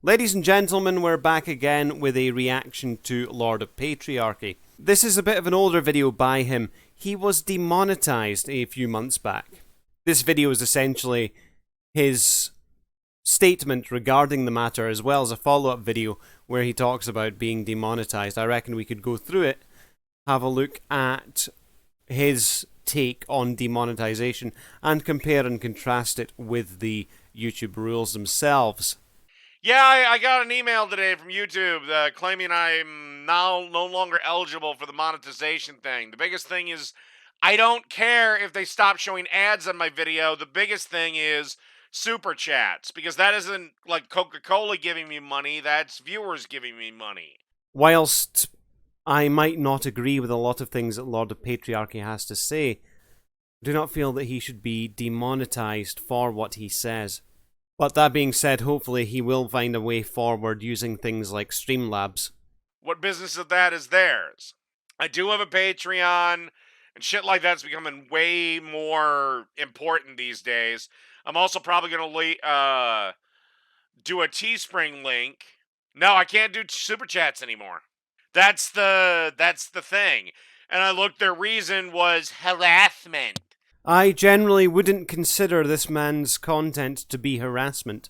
Ladies and gentlemen, we're back again with a reaction to Lord of Patriarchy. This is a bit of an older video by him. He was demonetized a few months back. This video is essentially his statement regarding the matter, as well as a follow-up video where he talks about being demonetized. I reckon we could go through it, have a look at his take on demonetization, and compare and contrast it with the YouTube rules themselves. Yeah, I got an email today from YouTube claiming I'm now no longer eligible for the monetization thing. The biggest thing is I don't care if they stop showing ads on my video. The biggest thing is super chats, because that isn't like Coca-Cola giving me money, that's viewers giving me money. Whilst I might not agree with a lot of things that Lord of Patriarchy has to say, I do not feel that he should be demonetized for what he says. But that being said, hopefully he will find a way forward using things like Streamlabs. What business of that is theirs? I do have a Patreon, and shit like that's becoming way more important these days. I'm also probably going to do a Teespring link. No, I can't do super chats anymore. That's the thing. And I looked, their reason was harassment. I generally wouldn't consider this man's content to be harassment.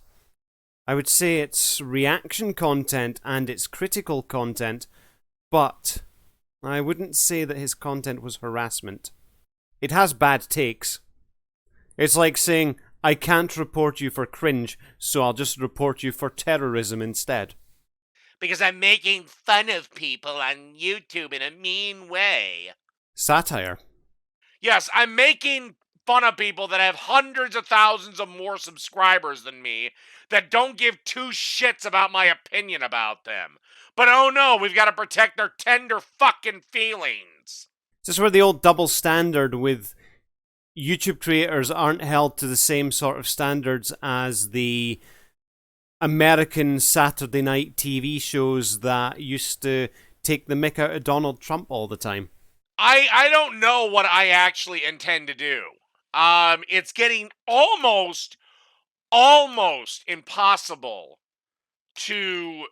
I would say it's reaction content and it's critical content, but I wouldn't say that his content was harassment. It has bad takes. It's like saying, I can't report you for cringe, so I'll just report you for terrorism instead. Because I'm making fun of people on YouTube in a mean way. Satire. Yes, I'm making fun of people that have hundreds of thousands of more subscribers than me that don't give two shits about my opinion about them. But oh no, we've got to protect their tender fucking feelings. This is where the old double standard with YouTube creators aren't held to the same sort of standards as the American Saturday night TV shows that used to take the mick out of Donald Trump all the time. I don't know what I actually intend to do. It's getting almost impossible to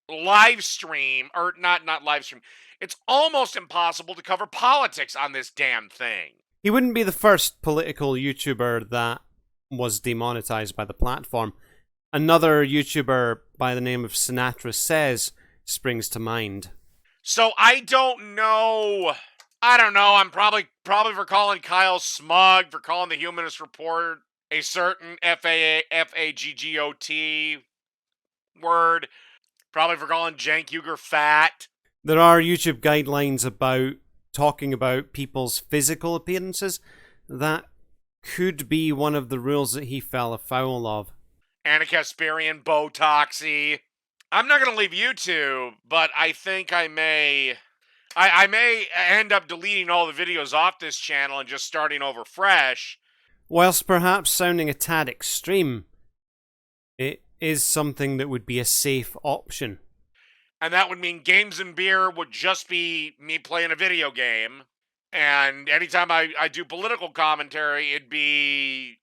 live stream, or not live stream. It's almost impossible to cover politics on this damn thing. He wouldn't be the first political YouTuber that was demonetized by the platform. Another YouTuber by the name of Sinatra Says springs to mind. So I don't know. I'm probably for calling Kyle smug, for calling the Humanist Report a certain F-A-G-G-O-T word, probably for calling Cenk Uygur fat. There are YouTube guidelines about talking about people's physical appearances. That could be one of the rules that he fell afoul of. Anna Kasparian, Botoxy. I'm not going to leave YouTube, but I think I may end up deleting all the videos off this channel and just starting over fresh. Whilst perhaps sounding a tad extreme, it is something that would be a safe option. And that would mean Games and Beer would just be me playing a video game. And anytime I do political commentary, it'd be...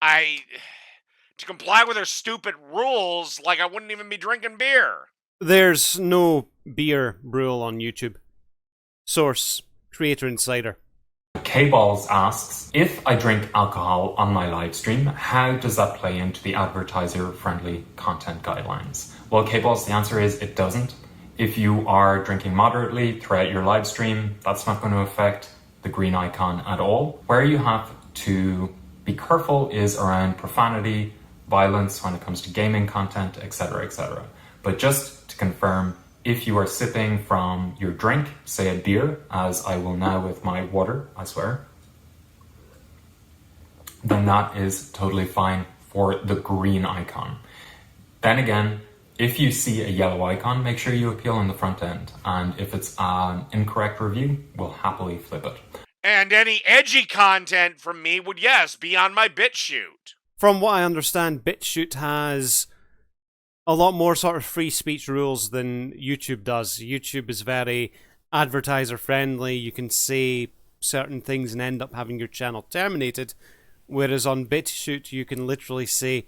to comply with their stupid rules, like I wouldn't even be drinking beer. There's no beer rule on YouTube. Source, Creator Insider. K-Balls asks, if I drink alcohol on my live stream, how does that play into the advertiser-friendly content guidelines? Well, K-Balls, the answer is it doesn't. If you are drinking moderately throughout your live stream, that's not going to affect the green icon at all. Where you have to be careful is around profanity, violence when it comes to gaming content, etc., etc. But just to confirm, if you are sipping from your drink, say a beer, as I will now with my water, I swear, then that is totally fine for the green icon. Then again, if you see a yellow icon, make sure you appeal on the front end. And if it's an incorrect review, we'll happily flip it. And any edgy content from me would, yes, be on my BitChute. From what I understand, BitChute has a lot more sort of free speech rules than YouTube does. YouTube is very advertiser friendly. You can say certain things and end up having your channel terminated. Whereas on BitChute, you can literally say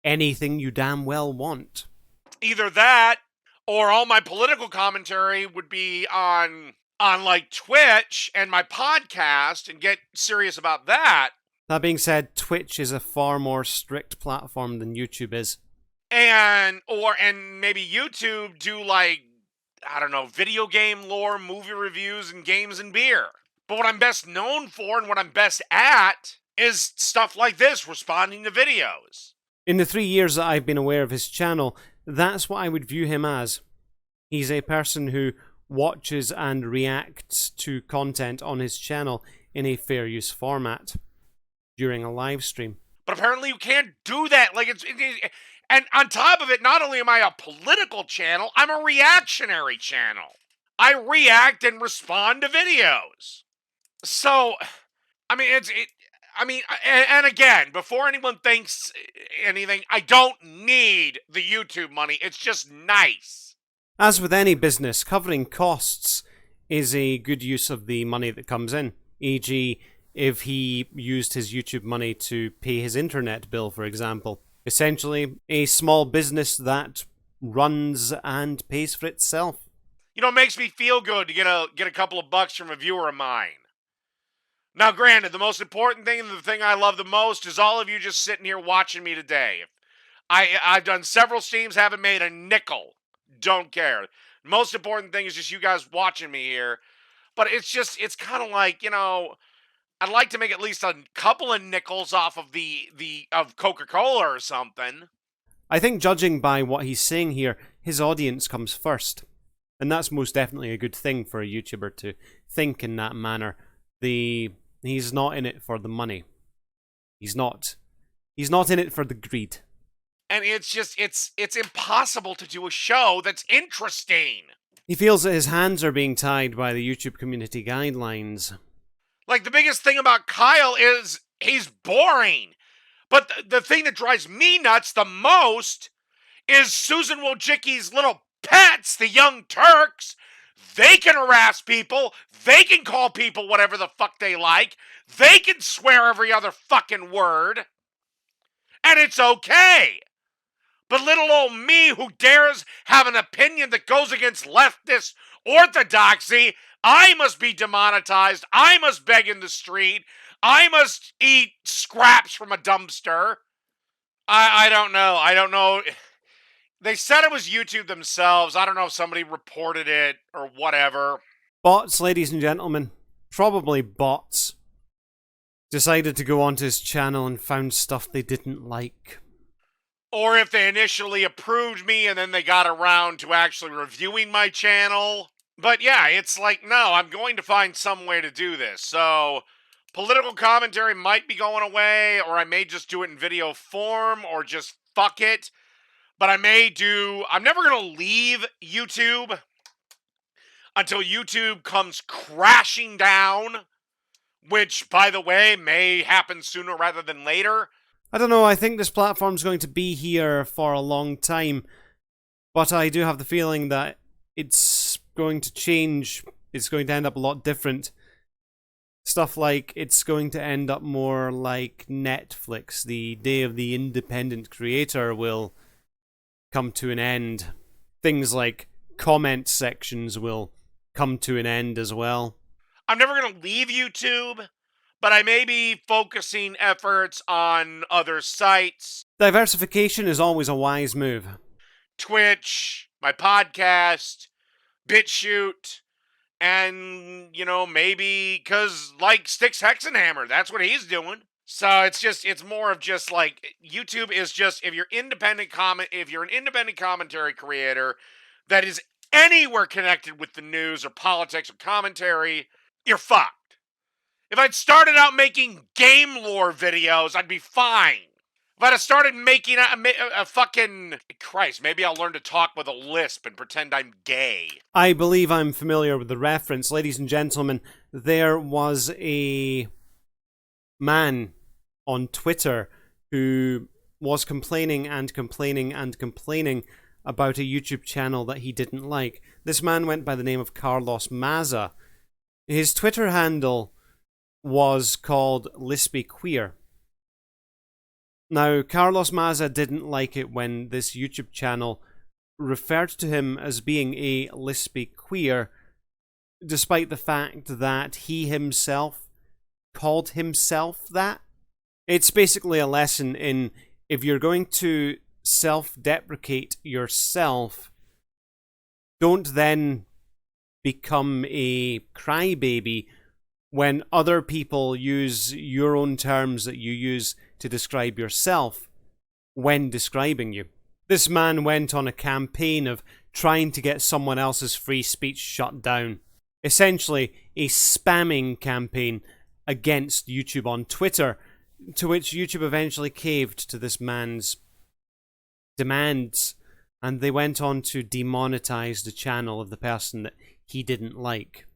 anything you damn well want. Either that, or all my political commentary would be on like Twitch and my podcast and get serious about that. That being said, Twitch is a far more strict platform than YouTube is. And maybe YouTube do like, I don't know, video game lore, movie reviews, and games and beer. But what I'm best known for and what I'm best at is stuff like this, responding to videos. In the 3 years that I've been aware of his channel, that's what I would view him as. He's a person who watches and reacts to content on his channel in a fair use format during a live stream. But apparently you can't do that. Like and on top of it, not only am I a political channel, I'm a reactionary channel. I react and respond to videos. So, I mean, and again, before anyone thinks anything, I don't need the YouTube money. It's just nice. As with any business, covering costs is a good use of the money that comes in. E.g., if he used his YouTube money to pay his internet bill, for example. Essentially, a small business that runs and pays for itself. You know, it makes me feel good to get a couple of bucks from a viewer of mine. Now, granted, the most important thing and the thing I love the most is all of you just sitting here watching me today. I've done several streams, haven't made a nickel. Don't care. The most important thing is just you guys watching me here. But it's kind of like, you know, I'd like to make at least a couple of nickels off of of Coca-Cola or something. I think judging by what he's saying here, his audience comes first. And that's most definitely a good thing for a YouTuber to think in that manner. He's not in it for the money. He's not in it for the greed. And it's impossible to do a show that's interesting. He feels that his hands are being tied by the YouTube community guidelines. Like, the biggest thing about Kyle is he's boring. But the thing that drives me nuts the most is Susan Wojcicki's little pets, the Young Turks. They can harass people. They can call people whatever the fuck they like. They can swear every other fucking word. And it's okay. But little old me who dares have an opinion that goes against leftist orthodoxy, I must be demonetized. I must beg in the street. I must eat scraps from a dumpster. I don't know. I don't know. They said it was YouTube themselves. I don't know if somebody reported it or whatever. Bots, ladies and gentlemen. Probably bots. Decided to go onto his channel and found stuff they didn't like. Or if they initially approved me and then they got around to actually reviewing my channel. But yeah, it's like, no, I'm going to find some way to do this. So, political commentary might be going away, or I may just do it in video form, or just fuck it. But I'm never going to leave YouTube until YouTube comes crashing down, which, by the way, may happen sooner rather than later. I don't know, I think this platform's going to be here for a long time, but I do have the feeling that it's going to change. It's going to end up a lot different. Stuff like it's going to end up more like Netflix. The day of the independent creator will come to an end. Things like comment sections will come to an end as well. I'm never going to leave YouTube, but I may be focusing efforts on other sites. Diversification is always a wise move. Twitch, my podcast, BitChute, and, you know, maybe because, like, Styx Hexenhammer, that's what he's doing. So it's more of just like, YouTube is just, if you're an independent commentary creator that is anywhere connected with the news or politics or commentary, you're fucked. If I'd started out making game lore videos, I'd be fine. If I'd have started making a fucking... Christ, maybe I'll learn to talk with a lisp and pretend I'm gay. I believe I'm familiar with the reference. Ladies and gentlemen, there was a man on Twitter who was complaining and complaining and complaining about a YouTube channel that he didn't like. This man went by the name of Carlos Maza. His Twitter handle was called Lispy Queer. Now, Carlos Maza didn't like it when this YouTube channel referred to him as being a lispy queer, despite the fact that he himself called himself that. It's basically a lesson in, if you're going to self-deprecate yourself, don't then become a crybaby when other people use your own terms that you use to describe yourself when describing you. This man went on a campaign of trying to get someone else's free speech shut down. Essentially, a spamming campaign against YouTube on Twitter, to which YouTube eventually caved to this man's demands, and they went on to demonetize the channel of the person that he didn't like.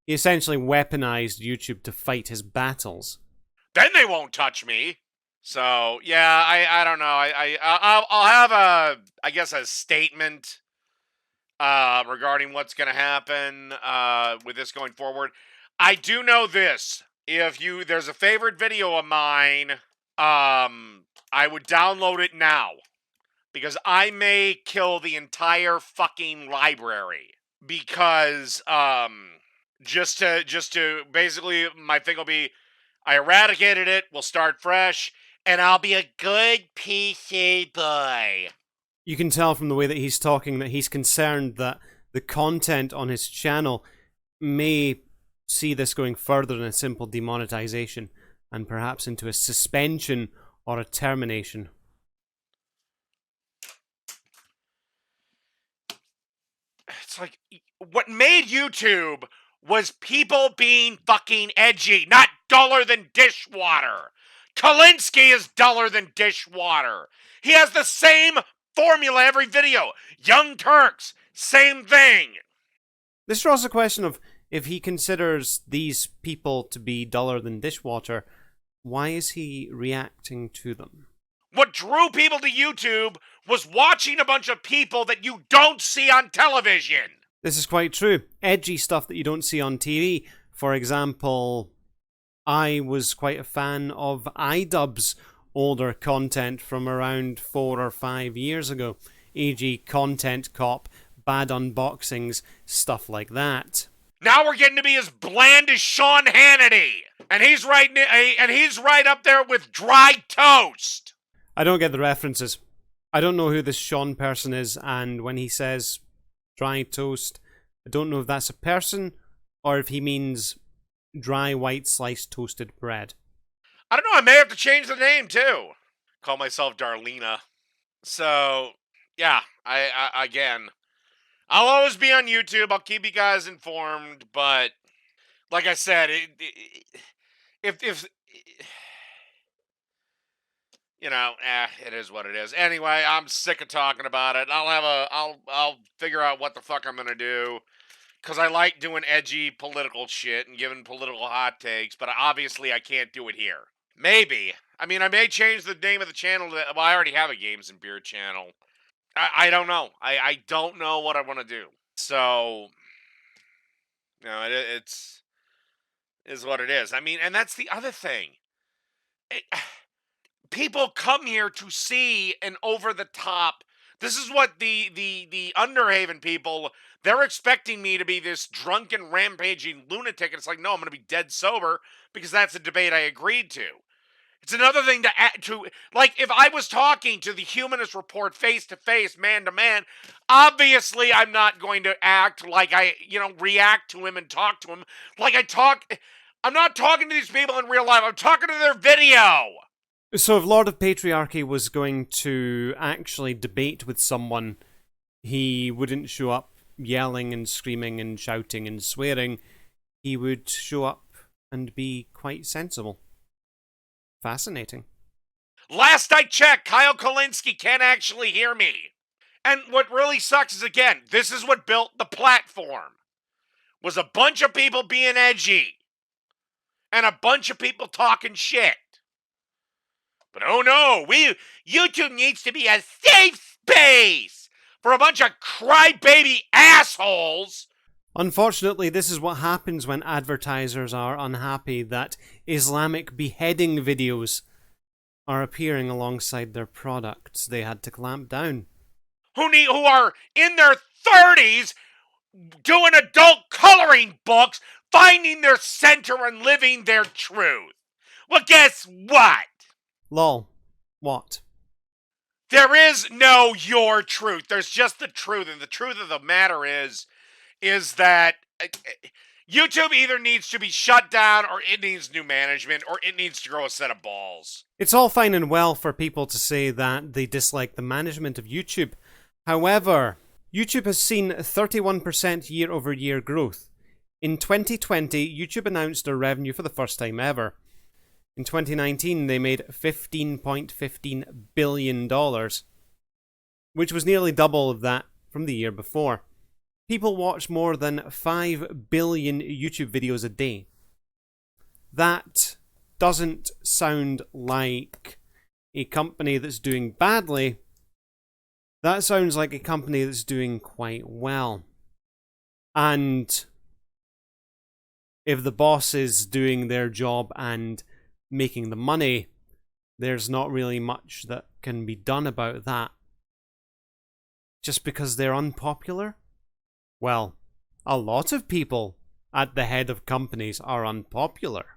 He essentially weaponized YouTube to fight his battles. Then they won't touch me. So yeah, I don't know. I'll have a statement regarding what's going to happen with this going forward. I do know this. If there's a favorite video of mine, I would download it now, because I may kill the entire fucking library, because just to basically, my thing will be, I eradicated it, we'll start fresh, and I'll be a good PC boy. You can tell from the way that he's talking that he's concerned that the content on his channel may see this going further than a simple demonetization, and perhaps into a suspension or a termination. It's like, what made YouTube was people being fucking edgy, not duller than dishwater. Kalinsky is duller than dishwater. He has the same formula every video. Young Turks, same thing. This draws a question of, if he considers these people to be duller than dishwater, why is he reacting to them? What drew people to YouTube was watching a bunch of people that you don't see on television. This is quite true. Edgy stuff that you don't see on TV. For example, I was quite a fan of iDubbbz's older content from around 4 or 5 years ago. E.g. Content Cop, bad unboxings, stuff like that. Now we're getting to be as bland as Sean Hannity, and he's right up there with Dry Toast. I don't get the references. I don't know who this Sean person is, and when he says Dry Toast, I don't know if that's a person or if he means dry white sliced toasted bread. I don't know, I may have to change the name too. Call myself Darlena. So, yeah, again, I'll always be on YouTube. I'll keep you guys informed, but like I said, if you know, it is what it is. Anyway, I'm sick of talking about it. I'll figure out what the fuck I'm gonna do, because I like doing edgy political shit and giving political hot takes, but obviously I can't do it here. Maybe. I mean, I may change the name of the channel to, well, I already have a Games and Beer channel. I don't know. I don't know what I want to do. So, you know, it's what it is. I mean, and that's the other thing. People come here to see an over-the-top. This is what the Underhaven people, they're expecting me to be this drunken, rampaging lunatic. And it's like, no, I'm going to be dead sober, because that's a debate I agreed to. It's another thing to like, if I was talking to the Humanist Report face-to-face, man-to-man, obviously I'm not going to act like I, react to him and talk to him like I talk. I'm not talking to these people in real life. I'm talking to their video. So if Lord of Patriarchy was going to actually debate with someone, he wouldn't show up yelling and screaming and shouting and swearing. He would show up and be quite sensible. Fascinating. Last I checked, Kyle Kalinsky can't actually hear me. And what really sucks is, again, this is what built the platform. Was a bunch of people being edgy. And a bunch of people talking shit. But oh no, YouTube needs to be a safe space for a bunch of crybaby assholes. Unfortunately, this is what happens when advertisers are unhappy that Islamic beheading videos are appearing alongside their products. They had to clamp down. who are in their 30s doing adult coloring books, finding their center and living their truth. Well, guess what? Lol. What? There is no your truth. There's just the truth. And the truth of the matter is that YouTube either needs to be shut down, or it needs new management, or it needs to grow a set of balls. It's all fine and well for people to say that they dislike the management of YouTube. However, YouTube has seen 31% year-over-year growth. In 2020, YouTube announced their revenue for the first time ever. In 2019, they made $15.15 billion, which was nearly double of that from the year before. People watch more than 5 billion YouTube videos a day. That doesn't sound like a company that's doing badly. That sounds like a company that's doing quite well. And if the boss is doing their job and making the money, there's not really much that can be done about that. Just because they're unpopular? Well, a lot of people at the head of companies are unpopular.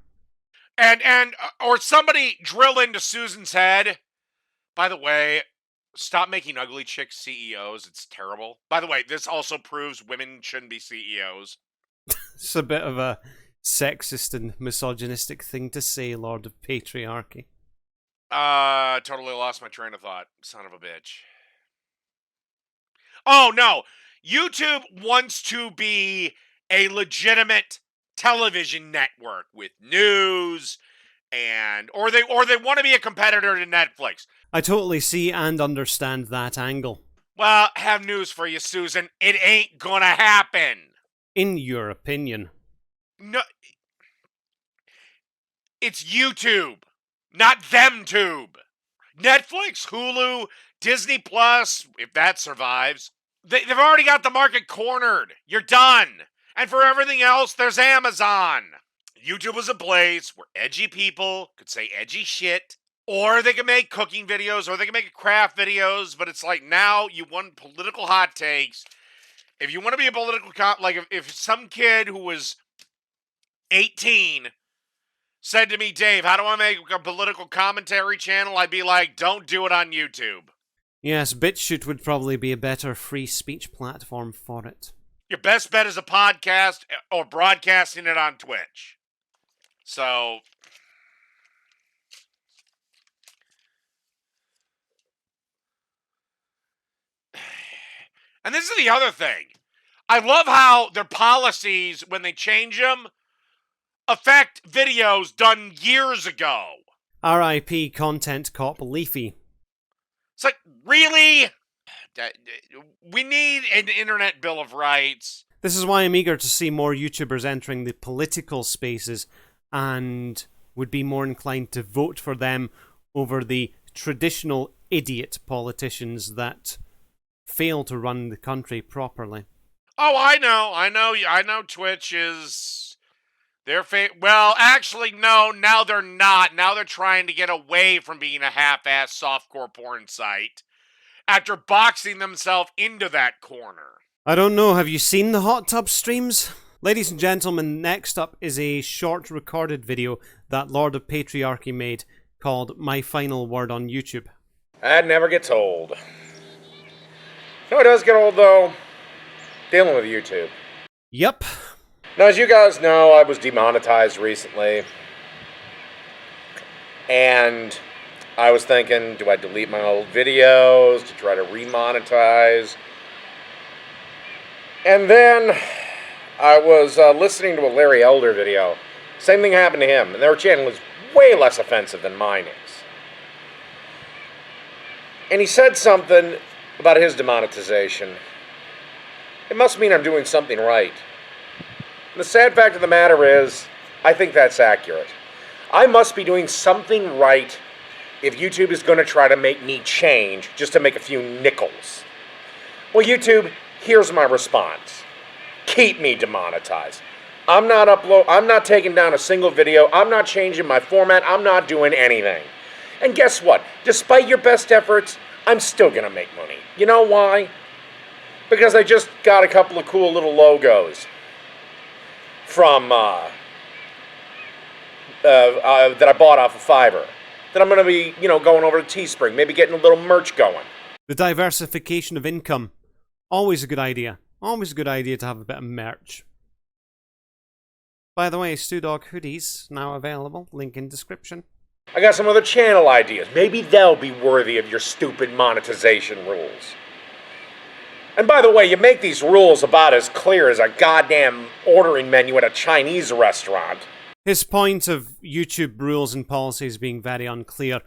Or somebody drill into Susan's head. By the way, stop making ugly chicks CEOs. It's terrible. By the way, this also proves women shouldn't be CEOs. It's a bit of a sexist and misogynistic thing to say, Lord of Patriarchy. Totally lost my train of thought. Son of a bitch. Oh, no. YouTube wants to be a legitimate television network with news, or they want to be a competitor to Netflix. I totally see and understand that angle. Well, have news for you, Susan. It ain't gonna happen. In your opinion. No, it's YouTube, not ThemTube. Netflix, Hulu, Disney Plus, if that survives. They've already got the market cornered. You're done. And for everything else, there's Amazon. YouTube was a place where edgy people could say edgy shit, or they could make cooking videos, or they could make craft videos, but it's like now you want political hot takes. If you want to be a political, if some kid who was 18 said to me, Dave, how do I make a political commentary channel? I'd be like, don't do it on YouTube. Yes, BitChute would probably be a better free speech platform for it. Your best bet is a podcast or broadcasting it on Twitch. So, and this is the other thing. I love how their policies, when they change them, affect videos done years ago. R.I.P. Content Cop Leafy. It's like, really? We need an internet bill of rights. This is why I'm eager to see more YouTubers entering the political spaces and would be more inclined to vote for them over the traditional idiot politicians that fail to run the country properly. Oh, I know Twitch is their well, actually, no, now they're not. Now they're trying to get away from being a half-ass softcore porn site after boxing themselves into that corner. I don't know, have you seen the hot tub streams? Ladies and gentlemen, next up is a short recorded video that Lord of Patriarchy made called My Final Word on YouTube. That never gets old. No, it does get old, though. Dealing with YouTube. Yep. Now, as you guys know, I was demonetized recently. And I was thinking, do I delete my old videos to try to remonetize? And then I was listening to a Larry Elder video. Same thing happened to him, and their channel is way less offensive than mine is. And he said something about his demonetization. It must mean I'm doing something right. And the sad fact of the matter is, I think that's accurate. I must be doing something right if YouTube is going to try to make me change just to make a few nickels. Well, YouTube, here's my response. Keep me demonetized. I'm not taking down a single video. I'm not changing my format. I'm not doing anything. And guess what? Despite your best efforts, I'm still gonna make money. You know why? Because I just got a couple of cool little logos from that I bought off of Fiverr. That I'm gonna be, going over to Teespring, maybe getting a little merch going. The diversification of income. Always a good idea. Always a good idea to have a bit of merch. By the way, StooDogg hoodies now available. Link in description. I got some other channel ideas. Maybe they'll be worthy of your stupid monetization rules. And by the way, you make these rules about as clear as a goddamn ordering menu at a Chinese restaurant. His point of YouTube rules and policies being very unclear,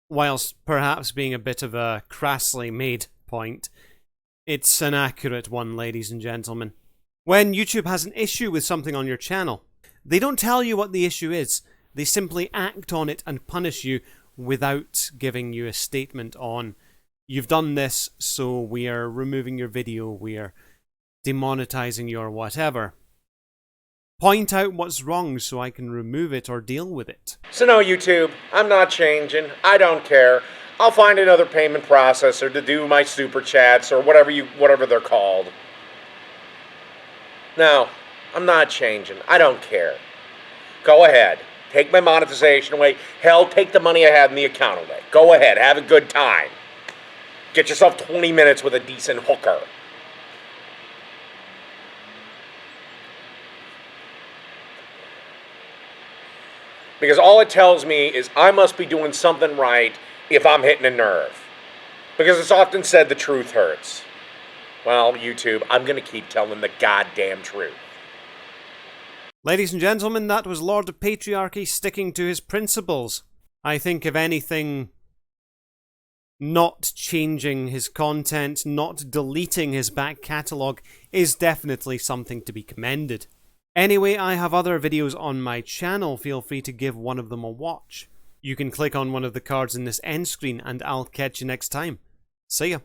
whilst perhaps being a bit of a crassly made point, it's an accurate one, ladies and gentlemen. When YouTube has an issue with something on your channel, they don't tell you what the issue is. They simply act on it and punish you without giving you a statement on, you've done this, so we are removing your video, we are demonetizing you or whatever. Point out what's wrong so I can remove it or deal with it. So no, YouTube, I'm not changing. I don't care. I'll find another payment processor to do my super chats or whatever they're called. No, I'm not changing. I don't care. Go ahead. Take my monetization away. Hell, take the money I had in the account away. Go ahead. Have a good time. Get yourself 20 minutes with a decent hooker. Because all it tells me is I must be doing something right if I'm hitting a nerve. Because it's often said the truth hurts. Well, YouTube, I'm going to keep telling the goddamn truth. Ladies and gentlemen, that was Lord of Patriarchy sticking to his principles. I think, if anything, not changing his content, not deleting his back catalogue is definitely something to be commended. Anyway, I have other videos on my channel, feel free to give one of them a watch. You can click on one of the cards in this end screen and I'll catch you next time. See ya.